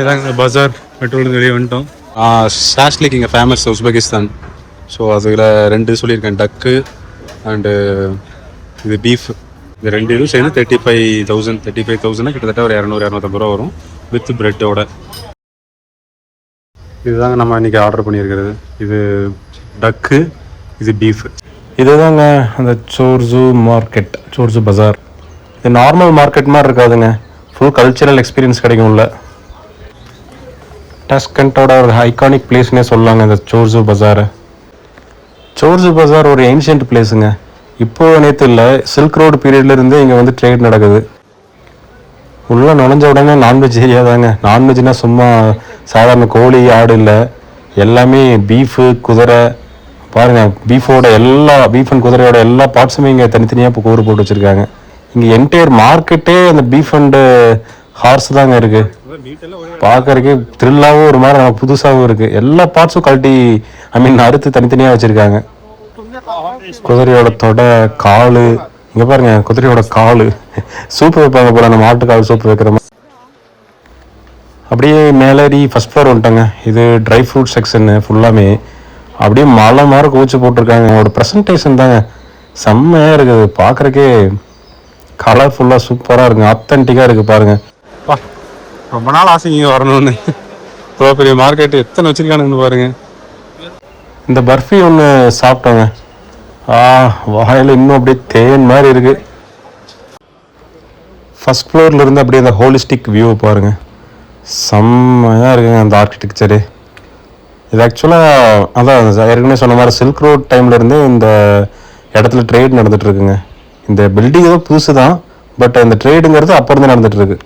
இதாங்க பஜார் மெட்ரோலேருந்து வெளியே வந்துட்டோம். ஷாஷ்லிக் இங்கே ஃபேமஸ் உஸ்பெகிஸ்தான். ஸோ அதில் 2 சொல்லியிருக்கேன், டக்கு அண்டு இது பீஃப். இது 2 இதுவும் சேர்ந்து 35,000 கிட்டத்தட்ட ஒரு 200-250 ரூபா வரும் வித் பிரெட்டோட. இதுதாங்க நம்ம இன்றைக்கி ஆர்டர் பண்ணியிருக்கிறது. இது டக்கு, இது பீஃப். இதுதாங்க அந்த சோர்ஸு மார்க்கெட், சோர்ஸு பஜார். இது நார்மல் மார்க்கெட் மாதிரி இருக்காதுங்க, ஃபுல் கல்ச்சரல் எக்ஸ்பீரியன்ஸ் கிடைக்கும்ல. டஸ்கண்டோட ஒரு ஐகானிக் பிளேஸ்னே சொல்லலாங்க இந்த சோர்ஸு பஜார். சோர்ஸு பஜார் ஒரு ஏன்ஷியன்ட் பிளேஸுங்க. இப்போ நேற்று இல்லை, சில்க் ரோடு பீரியட்லேருந்தே இங்கே வந்து ட்ரேட் நடக்குது. உள்ளே நுழைஞ்ச உடனே நான்வெஜ் ஏரியா தாங்க. நான்வெஜ்னால் சும்மா சாதாரண கோழி ஆடு இல்லை, எல்லாமே பீஃபு, குதிரை. பாருங்கள், பீஃப் அண்ட் குதிரையோட எல்லா பார்ட்ஸுமே இங்கே தனித்தனியாக இப்போ கூறு போட்டு வச்சுருக்காங்க. இங்கே என்டையர் மார்க்கெட்டே அந்த பீஃப் அண்டு ஹார்ஸ் தாங்க இருக்குது. பார்க்கறதுக்கே த்ரில்லாகவும் ஒரு மாதிரி புதுசாகவும் இருக்குது. எல்லா பார்ட்ஸும் அறுத்து தனித்தனியாக வச்சுருக்காங்க. குதிரையோட தொடை, கால், இங்கே பாருங்கள், குதிரையோட கால் சூப்பு வைப்பாங்க போல, நம்ம ஆட்டுக்கால் சூப்பு வைக்கிற மாதிரி. அப்படியே மேலேறி ஃபஸ்ட் ஃப்ளோர் வந்துட்டாங்க. இது ட்ரை ஃப்ரூட் செக்ஷன்னு ஃபுல்லாமே அப்படியே மலை மாதிரி குவிச்சு போட்டிருக்காங்க. அவங்களோட ப்ரெசன்டேஷன் தாங்க செம்மையாக இருக்குது. பார்க்குறக்கே கலர்ஃபுல்லாக சூப்பராக இருக்குங்க, ஆத்தென்டிக்காக இருக்குது பாருங்கள். ரொம்ப நாள் ஆசை இங்கே வரணும்னு. இவ்வளோ பெரிய மார்க்கெட்டு எத்தனை வச்சுருக்கானுங்கன்னு பாருங்கள். இந்த பர்ஃபி ஒன்று சாப்பிட்டோங்க, வாயில் இன்னும் அப்படியே தேன் மாதிரி இருக்குது. ஃபஸ்ட் ஃப்ளோர்லேருந்து அப்படியே அந்த ஹோலிஸ்டிக் வியூ பாருங்கள், செம்மையாக இருக்குங்க அந்த ஆர்கிடெக்சரு. இது ஆக்சுவலாக அதான் ஏற்கனவே சொன்ன மாதிரி சில்க் ரோட் டைம்லேருந்தே இந்த இடத்துல ட்ரேட் நடந்துகிட்ருக்குங்க. இந்த பில்டிங் ஏதோ புதுசு தான், பட் அந்த ட்ரேடுங்கிறது அப்போ இருந்து நடந்துகிட்ருக்கு.